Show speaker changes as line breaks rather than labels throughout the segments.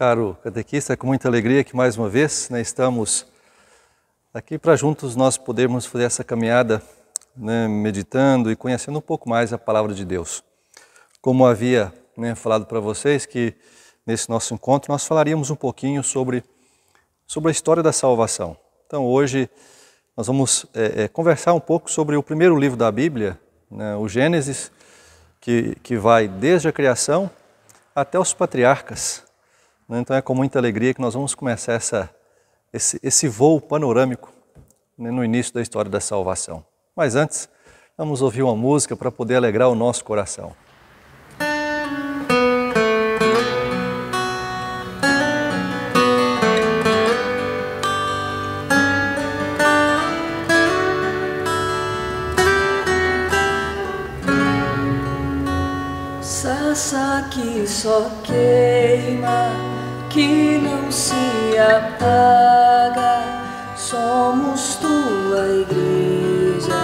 Caro catequista, é com muita alegria que mais uma vez estamos aqui para juntos nós podermos fazer essa caminhada, meditando e conhecendo um pouco mais a Palavra de Deus. Como havia falado para vocês que nesse nosso encontro nós falaríamos um pouquinho sobre a história da salvação. Então hoje nós vamos conversar um pouco sobre o primeiro livro da Bíblia, o Gênesis, que vai desde a criação até os patriarcas. Então é com muita alegria que nós vamos começar esse voo panorâmico no início da história da salvação. Mas antes, vamos ouvir uma música para poder alegrar o nosso coração.
Sarça que só queima, que não se apaga, somos tua igreja,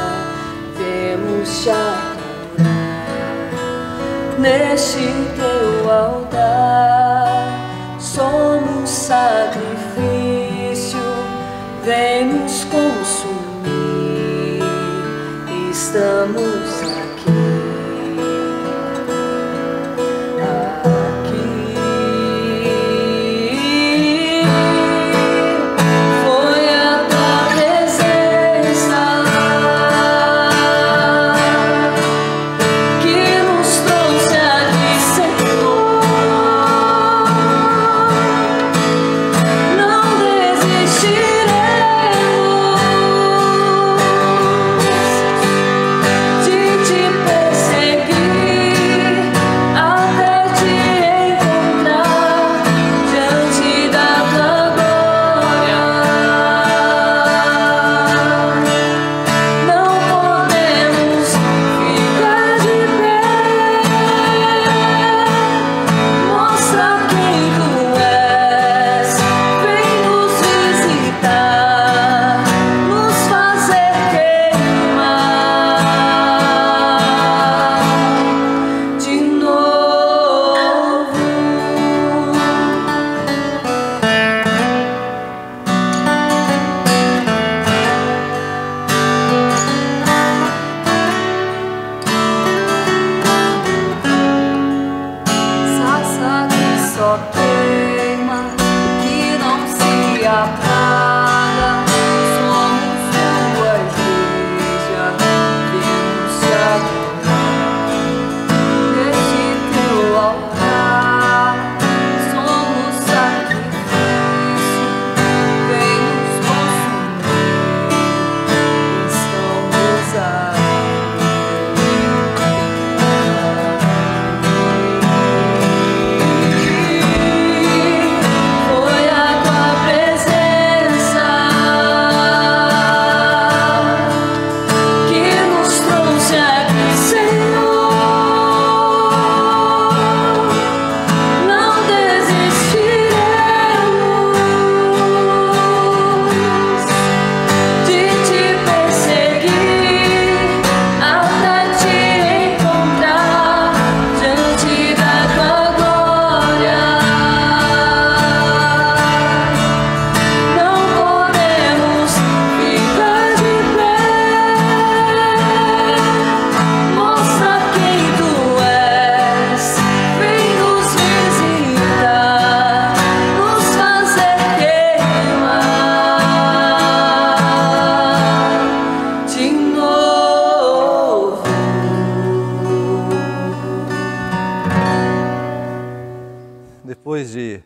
vemos te adorar. Neste teu altar, somos sacrifício, vem nos consumir, estamos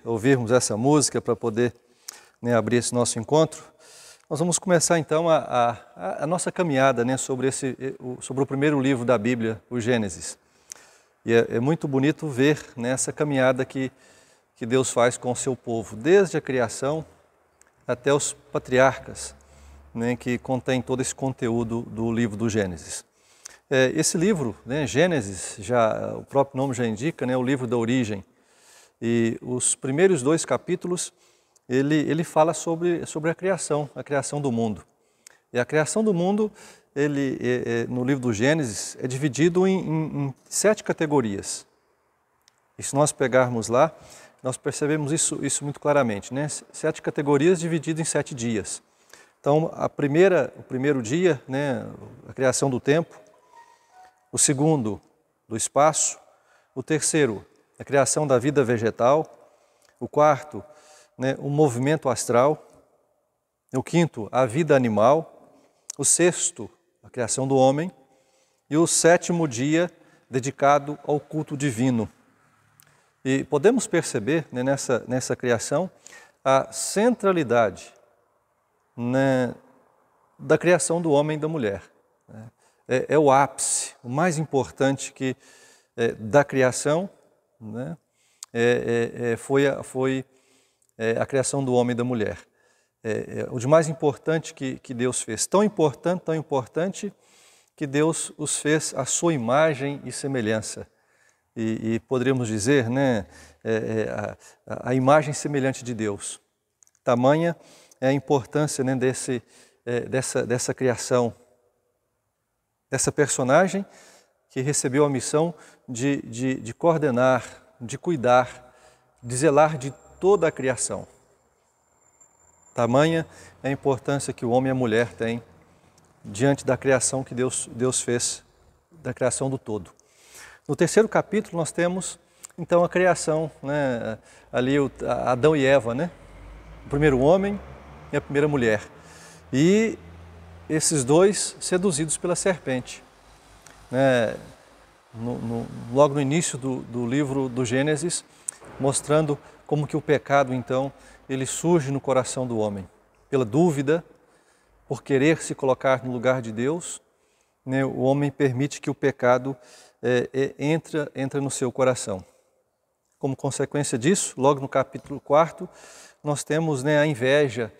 ouvirmos essa música para poder abrir esse nosso encontro, nós vamos começar então a nossa caminhada sobre o primeiro livro da Bíblia, o Gênesis. E é muito bonito ver essa caminhada que Deus faz com o seu povo, desde a criação até os patriarcas, que contém todo esse conteúdo do livro do Gênesis. Esse livro, Gênesis, o próprio nome já indica, o livro da origem. E os primeiros 2 capítulos, ele fala sobre a criação do mundo. E a criação do mundo, no livro do Gênesis, é dividido em 7 categorias. E se nós pegarmos lá, nós percebemos isso muito claramente, né? 7 categorias divididas em 7 dias. Então, o primeiro dia, né, a criação do tempo, o segundo, do espaço, o terceiro, a criação da vida vegetal, o quarto, né, o movimento astral, o quinto, a vida animal, o sexto, a criação do homem, e o sétimo dia dedicado ao culto divino. E podemos perceber, né, nessa criação a centralidade, né, da criação do homem e da mulher. É o ápice, o mais importante da criação, né, foi a criação do homem e da mulher. O de mais importante que Deus fez. Tão importante que Deus os fez à sua imagem e semelhança. E poderíamos dizer, né, a imagem semelhante de Deus. Tamanha é a importância, né, dessa criação, dessa personagem que recebeu a missão de coordenar, de cuidar, de zelar de toda a criação. Tamanha é a importância que o homem e a mulher têm diante da criação que Deus fez, da criação do todo. No terceiro capítulo nós temos então a criação, né, ali Adão e Eva, né? O primeiro homem e a primeira mulher. E esses dois seduzidos pela serpente. Né? Logo no início do livro do Gênesis, mostrando como que o pecado então ele surge no coração do homem. Pela dúvida, por querer se colocar no lugar de Deus, né, o homem permite que o pecado entra no seu coração. Como consequência disso, logo no capítulo 4, nós temos, né, a inveja,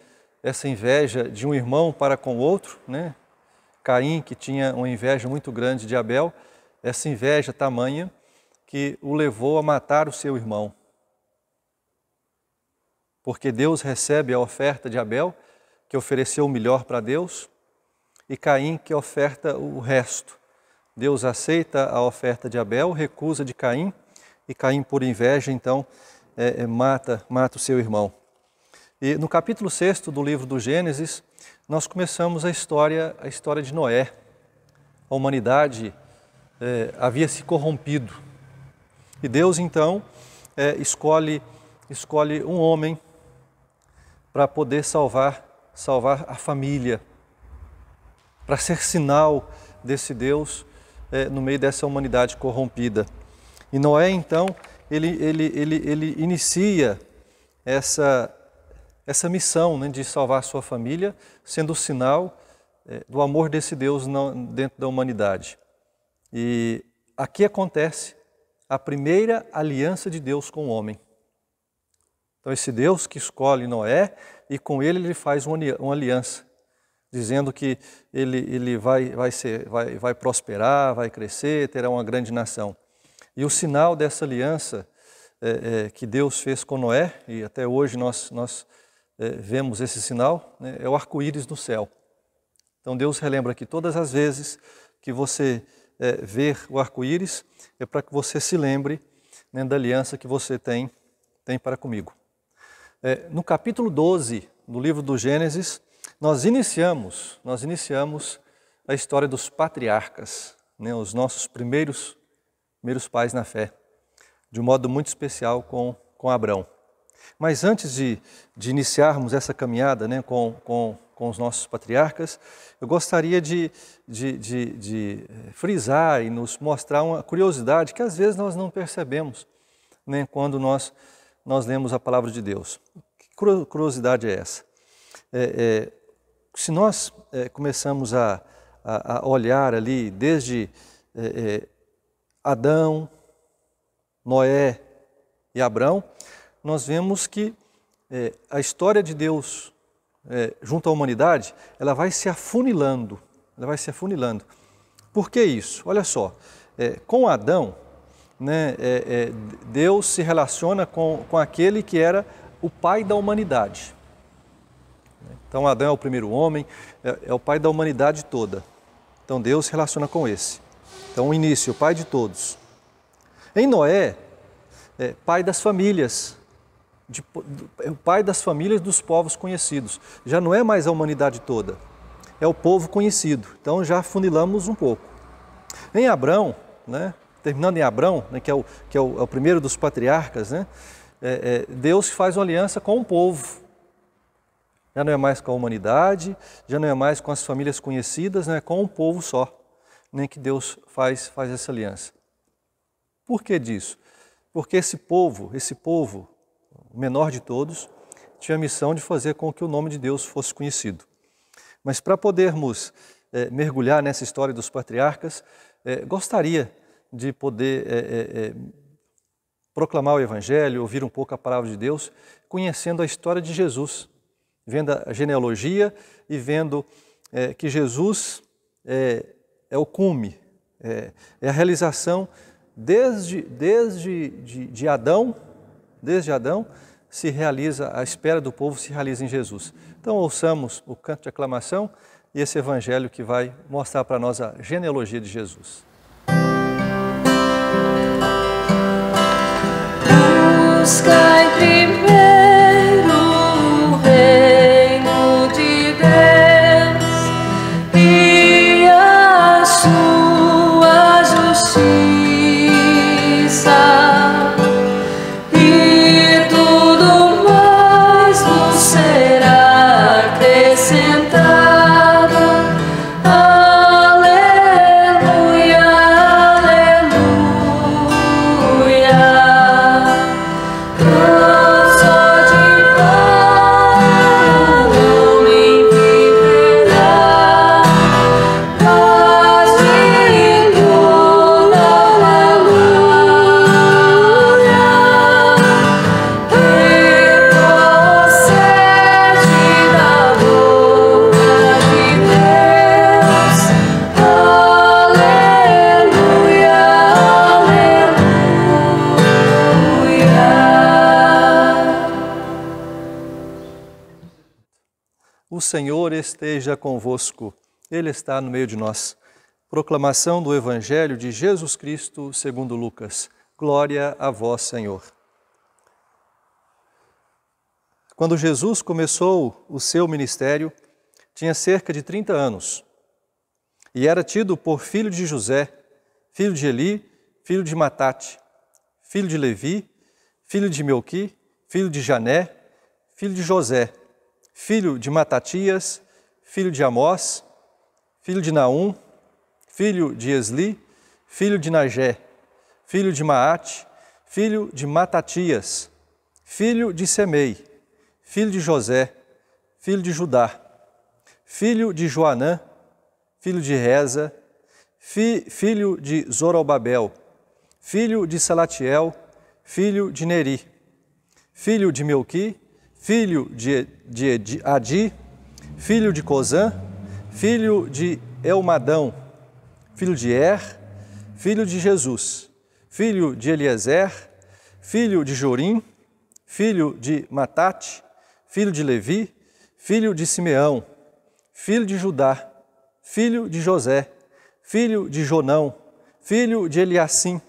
essa inveja de um irmão para com o outro, né? Caim, que tinha uma inveja muito grande de Abel, essa inveja tamanha que o levou a matar o seu irmão. Porque Deus recebe a oferta de Abel, que ofereceu o melhor para Deus, e Caim que oferta o resto. Deus aceita a oferta de Abel, recusa de Caim, e Caim, por inveja, então, mata o seu irmão. E no capítulo 6 do livro do Gênesis, nós começamos a história de Noé. A humanidade havia se corrompido. E Deus, então, escolhe um homem para poder salvar a família, para ser sinal desse Deus no meio dessa humanidade corrompida. E Noé, então, ele inicia essa missão, né, de salvar a sua família, sendo o sinal do amor desse Deus dentro da humanidade. E aqui acontece a primeira aliança de Deus com o homem. Então esse Deus que escolhe Noé e com ele faz uma aliança, dizendo que ele vai prosperar, vai crescer, terá uma grande nação. E o sinal dessa aliança que Deus fez com Noé, e até hoje nós vemos esse sinal, né, é o arco-íris no céu. Então Deus relembra que todas as vezes que você ver o arco-íris, é para que você se lembre, né, da aliança que você tem para comigo. No capítulo 12 do livro do Gênesis, nós iniciamos a história dos patriarcas, né, os nossos primeiros pais na fé, de um modo muito especial com Abrão. Mas antes de iniciarmos essa caminhada, né, com os nossos patriarcas, eu gostaria de frisar e nos mostrar uma curiosidade que às vezes nós não percebemos, né, quando nós lemos a palavra de Deus. Que curiosidade é essa? Se nós começamos a olhar ali desde Adão, Noé e Abrão, nós vemos que a história de Deus junto à humanidade, ela vai se afunilando. Por que isso? Olha só, com Adão, né, Deus se relaciona com aquele que era o pai da humanidade. Então Adão é o primeiro homem, é o pai da humanidade toda. Então Deus se relaciona com esse. Então o início, o pai de todos. Em Noé, pai das famílias, é o pai das famílias dos povos conhecidos. Já não é mais a humanidade toda, é o povo conhecido. Então já funilamos um pouco. Em Abrão, né, terminando em Abrão, né, que é o primeiro dos patriarcas, né, Deus faz uma aliança com o povo. Já não é mais com a humanidade, já não é mais com as famílias conhecidas, né, é com o povo só, nem que Deus faz essa aliança. Por que disso? Porque esse povo, o menor de todos, tinha a missão de fazer com que o nome de Deus fosse conhecido. Mas para podermos mergulhar nessa história dos patriarcas, gostaria de poder proclamar o Evangelho, ouvir um pouco a palavra de Deus, conhecendo a história de Jesus, vendo a genealogia e vendo que Jesus é o cume, é a realização desde Adão, se realiza, a espera do povo se realiza em Jesus. Então ouçamos o canto de aclamação e esse Evangelho que vai mostrar para nós a genealogia de Jesus.
Buscai primeiro o reino de Deus e a sua justiça, e tudo mais vos será acrescentado. Aleluia, aleluia.
O Senhor esteja convosco, Ele está no meio de nós. Proclamação do Evangelho de Jesus Cristo segundo Lucas. Glória a vós, Senhor. Quando Jesus começou o seu ministério, tinha cerca de 30 anos e era tido por filho de José, filho de Eli, filho de Matate, filho de Levi, filho de Melqui, filho de Jané, filho de José, filho de Matatias, filho de Amós, filho de Naum, filho de Esli, filho de Nagé, filho de Maate, filho de Matatias, filho de Semei, filho de José, filho de Judá, filho de Joanã, filho de Reza, filho de Zorobabel, filho de Salatiel, filho de Neri, filho de Melqui, filho de Adi, filho de Cozã, filho de Elmadão, filho de filho de Jesus, filho de Eliezer, filho de Jorim, filho de Matate, filho de Levi, filho de Simeão, filho de Judá, filho de José, filho de Jonão, filho de Eliacim,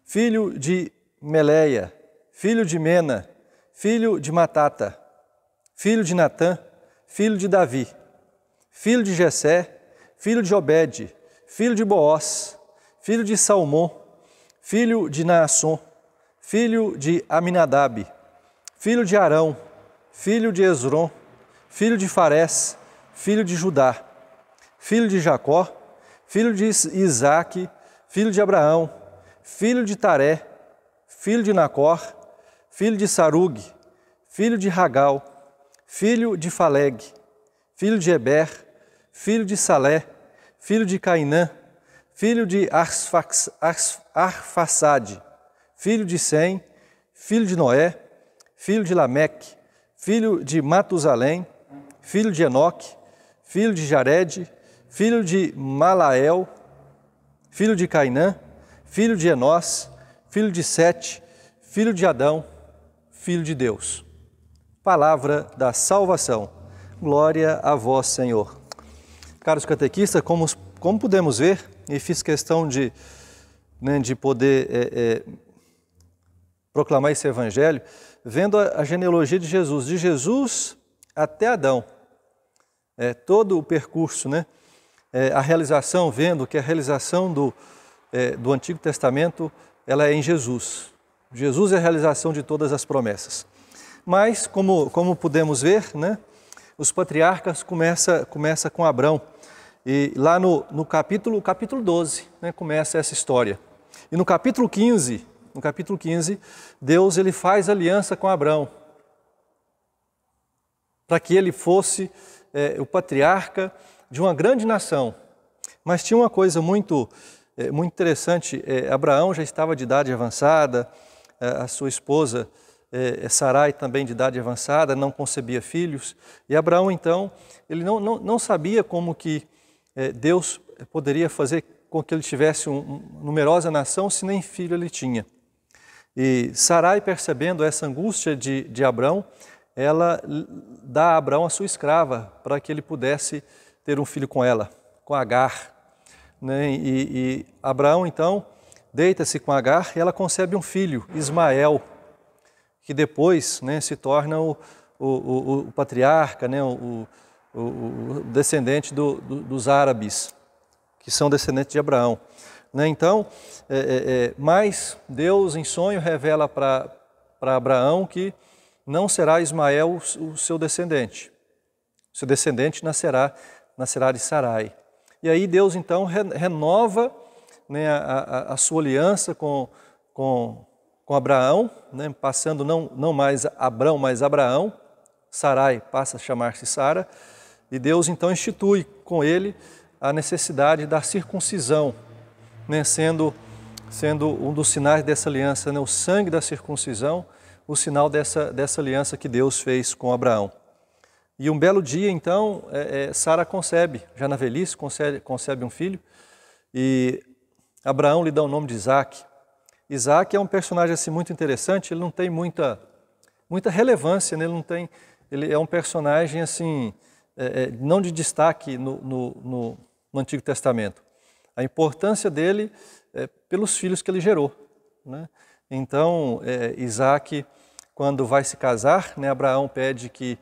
filho de Meleia, filho de Mena, filho de Matata, filho de Natã, filho de Davi, filho de Jessé, filho de Obed, filho de Boós, filho de Salmão, filho de Naasson, filho de Aminadab, filho de Arão, filho de Esrom, filho de Farés, filho de Judá, filho de Jacó, filho de Isaque, filho de Abraão, filho de Taré, filho de Nacor, filho de Sarug, filho de Ragal, filho de Faleg, filho de Eber, filho de Salé, filho de Cainã, filho de Arfaxade, filho de Sem, filho de Noé, filho de Lameque, filho de Matusalém, filho de Enoque, filho de Jared, filho de Malael, filho de Cainã, filho de Enós, filho de Sete, filho de Adão, filho de Deus. Palavra da salvação. Glória a vós, Senhor. Caros catequistas, como podemos ver, e fiz questão de poder proclamar esse evangelho, vendo a genealogia de Jesus até Adão, todo o percurso, né? A realização, vendo que a realização do Antigo Testamento, ela é em Jesus. Jesus é a realização de todas as promessas. Mas, como podemos ver, né, os patriarcas começa com Abrão. E lá no capítulo 12, né, começa essa história. E no capítulo 15, Deus ele faz aliança com Abrão, para que ele fosse o patriarca de uma grande nação. Mas tinha uma coisa muito interessante, Abraão já estava de idade avançada, a sua esposa Sarai também de idade avançada, não concebia filhos, e Abraão então, ele não sabia como que Deus poderia fazer com que ele tivesse uma numerosa nação, se nem filho ele tinha. E Sarai, percebendo essa angústia de Abrão, ela dá a Abrão a sua escrava, para que ele pudesse ter um filho com ela, com Agar. Né? E Abraão, então, deita-se com Agar e ela concebe um filho, Ismael, que depois, né, se torna o patriarca, né, o descendente dos árabes, que são descendentes de Abraão. Né? Então, mas Deus em sonho revela para Abraão que não será Ismael o seu descendente. O seu descendente nascerá de Sarai. E aí Deus então renova, né, a sua aliança com Abraão, né, passando não mais Abrão, mas Abraão. Sarai passa a chamar-se Sara. E Deus então institui com ele a necessidade da circuncisão, né, sendo um dos sinais dessa aliança, né, o sangue da circuncisão, o sinal dessa aliança que Deus fez com Abraão. E um belo dia, então, Sara concebe, já na velhice, concebe um filho, e Abraão lhe dá o nome de Isaque. Isaque é um personagem assim, muito interessante, ele não tem muita relevância, né? Ele é um personagem assim, não de destaque no Antigo Testamento. A importância dele é pelos filhos que ele gerou. Né? Então, Isaque, quando vai se casar, né, Abraão pede que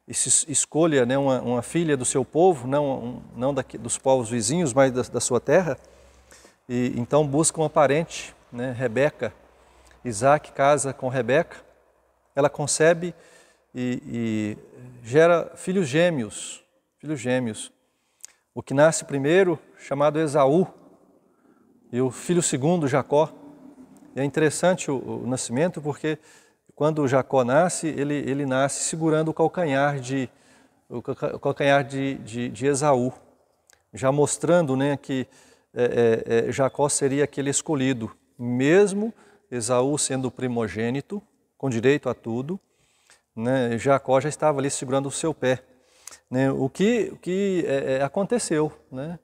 escolha, né, uma filha do seu povo, não dos povos vizinhos, mas da sua terra. E então busca uma parente, né, Rebeca. Isaque casa com Rebeca, ela concebe e gera filhos gêmeos. O que nasce primeiro, chamado Esaú, e o filho segundo, Jacó. E é interessante o nascimento, porque quando Jacó nasce, ele nasce segurando o calcanhar de Esaú, já mostrando, né, que Jacó seria aquele escolhido, mesmo Esaú sendo o primogênito, com direito a tudo, né, Jacó já estava ali segurando o seu pé. Né, o que aconteceu, né,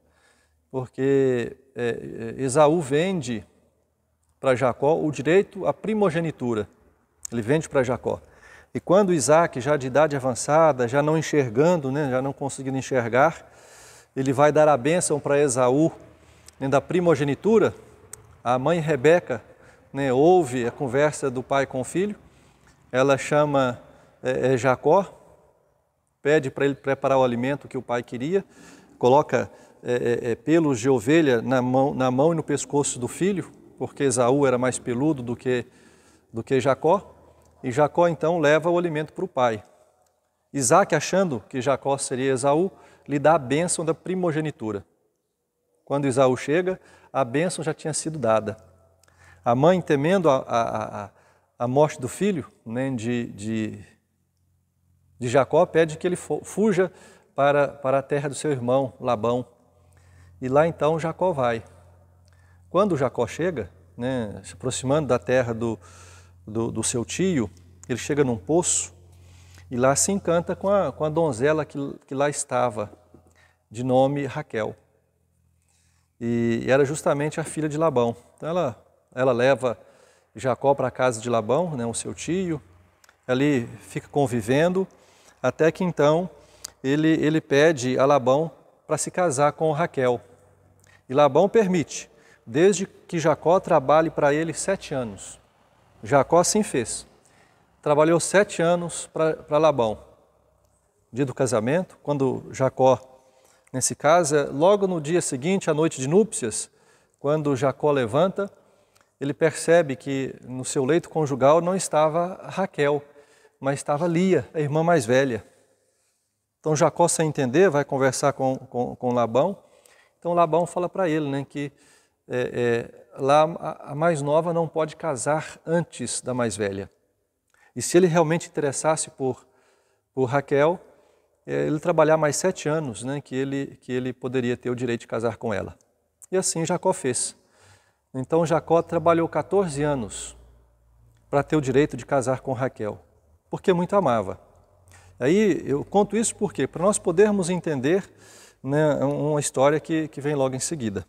porque Esaú vende para Jacó o direito à primogenitura. Ele vende para Jacó. E quando Isaque, já de idade avançada, já não enxergando, né, já não conseguindo enxergar, ele vai dar a bênção para Esaú, né, da primogenitura. A mãe Rebeca, né, ouve a conversa do pai com o filho, ela chama Jacó, pede para ele preparar o alimento que o pai queria, coloca pelos de ovelha na mão e no pescoço do filho, porque Esaú era mais peludo do que Jacó, e Jacó então leva o alimento para o pai. Isaque, achando que Jacó seria Esaú, lhe dá a bênção da primogenitura. Quando Esaú chega, a bênção já tinha sido dada. A mãe, temendo a morte do filho, né, de Jacó, pede que ele fuja para a terra do seu irmão Labão. E lá então Jacó vai. Quando Jacó chega, né, se aproximando da terra do seu tio, ele chega num poço e lá se encanta com a donzela que lá estava, de nome Raquel. E era justamente a filha de Labão. Então ela leva Jacó para a casa de Labão, né, o seu tio, ali fica convivendo, até que então ele pede a Labão para se casar com Raquel. E Labão permite, desde que Jacó trabalhe para ele 7 anos. Jacó assim fez. Trabalhou 7 anos para Labão. Dia do casamento, quando Jacó se casa, logo no dia seguinte, à noite de núpcias, quando Jacó levanta, ele percebe que no seu leito conjugal não estava Raquel, mas estava Lia, a irmã mais velha. Então Jacó, sem entender, vai conversar com Labão. Então Labão fala para ele, né, que lá a mais nova não pode casar antes da mais velha. E se ele realmente interessasse por Raquel, ele trabalhar mais 7 anos, né, que ele poderia ter o direito de casar com ela. E assim Jacó fez. Então Jacó trabalhou 14 anos para ter o direito de casar com Raquel, porque muito amava. Aí eu conto isso por quê? Para nós podermos entender, né, uma história que vem logo em seguida.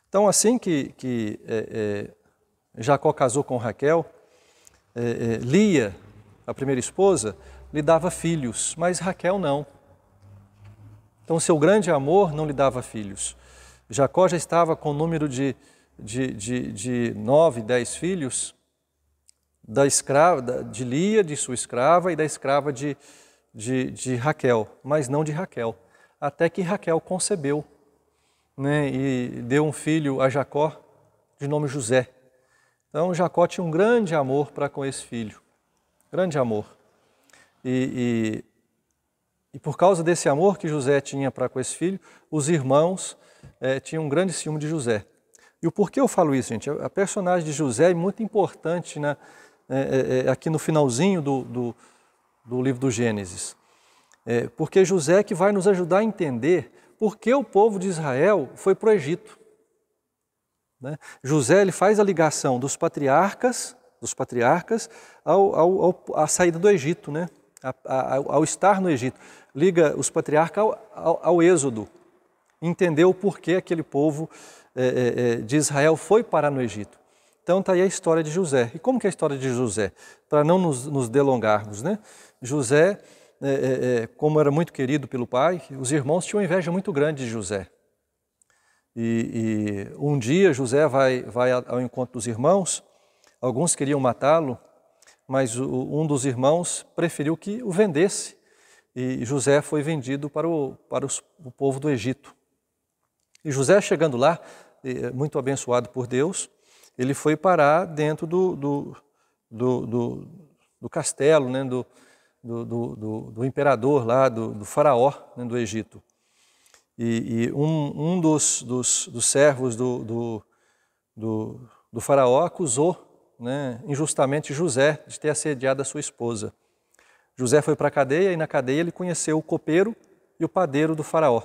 Então assim que Jacó casou com Raquel, Lia, a primeira esposa, lhe dava filhos, mas Raquel não. Então seu grande amor não lhe dava filhos. Jacó já estava com o número de 9, 10 filhos, de Lia, de sua escrava, e da escrava de Raquel, mas não de Raquel. Até que Raquel concebeu, né, e deu um filho a Jacó de nome José. Então Jacó tinha um grande amor para com esse filho, grande amor. E por causa desse amor que José tinha para com esse filho, os irmãos tinham um grande ciúme de José. E o porquê eu falo isso, gente? A personagem de José é muito importante, né, aqui no finalzinho do livro do Gênesis. Porque José é que vai nos ajudar a entender por que o povo de Israel foi para o Egito. Né? José ele faz a ligação dos patriarcas à saída do Egito, né? Ao estar no Egito. Liga os patriarcas ao Êxodo. Entendeu o porquê aquele povo de Israel foi parar no Egito. Então está aí a história de José. E como que é a história de José? Para não nos delongarmos, né? José, como era muito querido pelo pai, os irmãos tinham inveja muito grande de José. E um dia José vai ao encontro dos irmãos, alguns queriam matá-lo, mas um dos irmãos preferiu que o vendesse. E José foi vendido para o povo do Egito. E José, chegando lá, muito abençoado por Deus, ele foi parar dentro do castelo, né, do imperador lá, do faraó, né, do Egito. E um dos servos do faraó acusou, né, injustamente José de ter assediado a sua esposa. José foi para a cadeia e na cadeia ele conheceu o copeiro e o padeiro do faraó.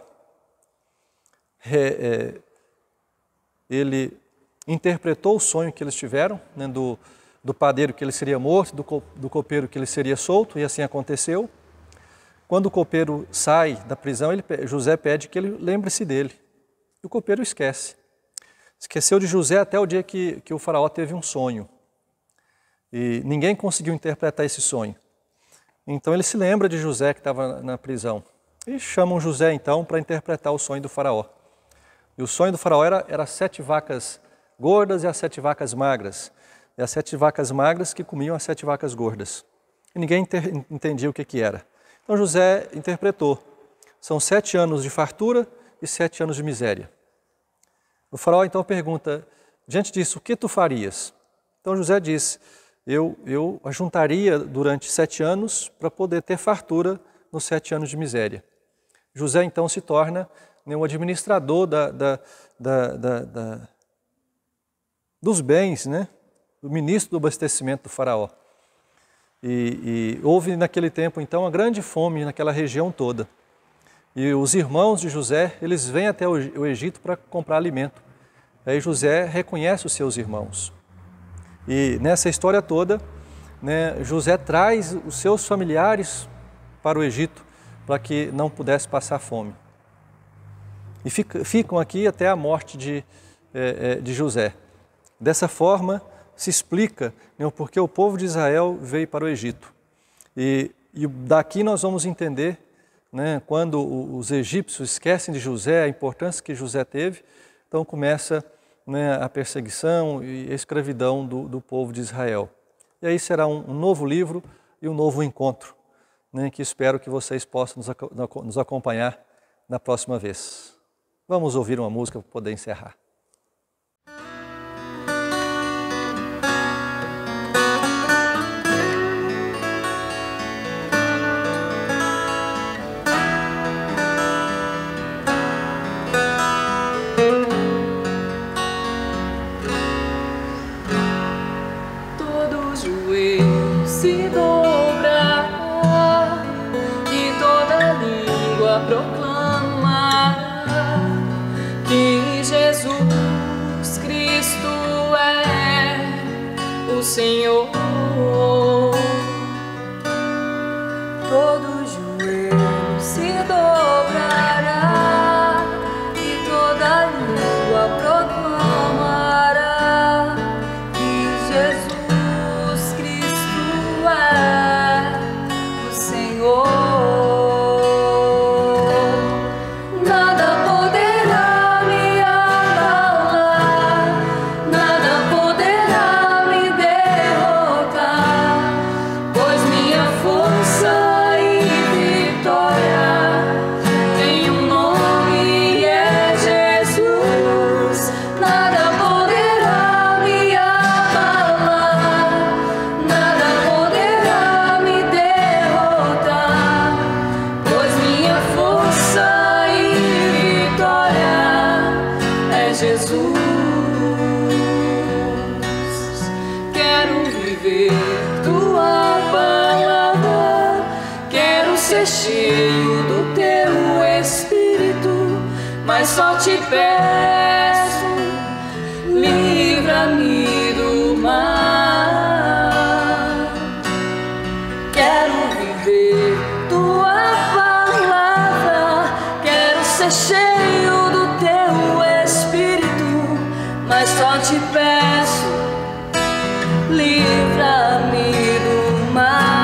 Ele interpretou o sonho que eles tiveram, né, do padeiro que ele seria morto, do copeiro que ele seria solto, e assim aconteceu. Quando o copeiro sai da prisão, José pede que ele lembre-se dele. E o copeiro esquece. Esqueceu de José até o dia que o faraó teve um sonho. E ninguém conseguiu interpretar esse sonho. Então ele se lembra de José que estava na prisão. E chamam José então para interpretar o sonho do faraó. E o sonho do faraó era 7 vacas gordas e as 7 vacas magras. E as 7 vacas magras que comiam as 7 vacas gordas. E ninguém entendia o que era. Então José interpretou. São 7 anos de fartura e 7 anos de miséria. O faraó então pergunta, diante disso, o que tu farias? Então José diz, eu ajuntaria durante 7 anos para poder ter fartura nos 7 anos de miséria. José então se torna o administrador dos bens, né? O ministro do abastecimento do faraó. E houve naquele tempo então uma grande fome naquela região toda. E os irmãos de José, eles vêm até o Egito para comprar alimento. Aí José reconhece os seus irmãos. E nessa história toda, né, José traz os seus familiares para o Egito para que não pudesse passar fome. E ficam aqui até a morte de José. Dessa forma, se explica, né, porque o povo de Israel veio para o Egito. E daqui nós vamos entender, né, quando os egípcios esquecem de José, a importância que José teve, então começa, né, a perseguição e a escravidão do povo de Israel. E aí será um novo livro e um novo encontro, né, que espero que vocês possam nos acompanhar na próxima vez. Vamos ouvir uma música para poder encerrar.
Se dobrará e toda língua proclamará que Jesus Cristo é o Senhor. Todo joelho se dobrará e toda língua proclamará que Jesus cheio do teu Espírito, mas só te peço, livra-me do mal. Quero viver tua palavra, quero ser cheio do teu Espírito, mas só te peço, livra-me do mal.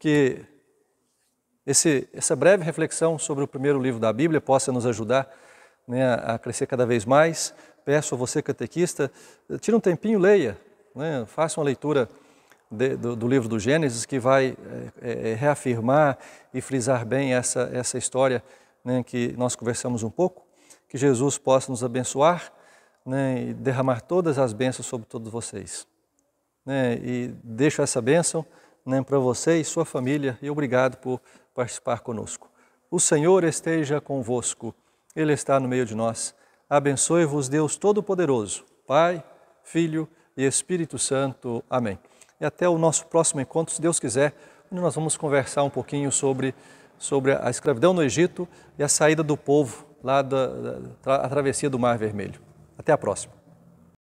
Que essa breve reflexão sobre o primeiro livro da Bíblia possa nos ajudar, né, a crescer cada vez mais. Peço a você, catequista, tire um tempinho, leia, né, faça uma leitura do livro do Gênesis, que vai reafirmar e frisar bem essa história, né, que nós conversamos um pouco. Que Jesus possa nos abençoar, né, e derramar todas as bênçãos sobre todos vocês. Né, e deixo essa bênção, né, para você e sua família, e obrigado por participar conosco. O Senhor esteja convosco, Ele está no meio de nós. Abençoe-vos Deus Todo-Poderoso, Pai, Filho e Espírito Santo. Amém. E até o nosso próximo encontro, se Deus quiser, onde nós vamos conversar um pouquinho sobre a escravidão no Egito e a saída do povo lá a travessia do Mar Vermelho. Até a próxima.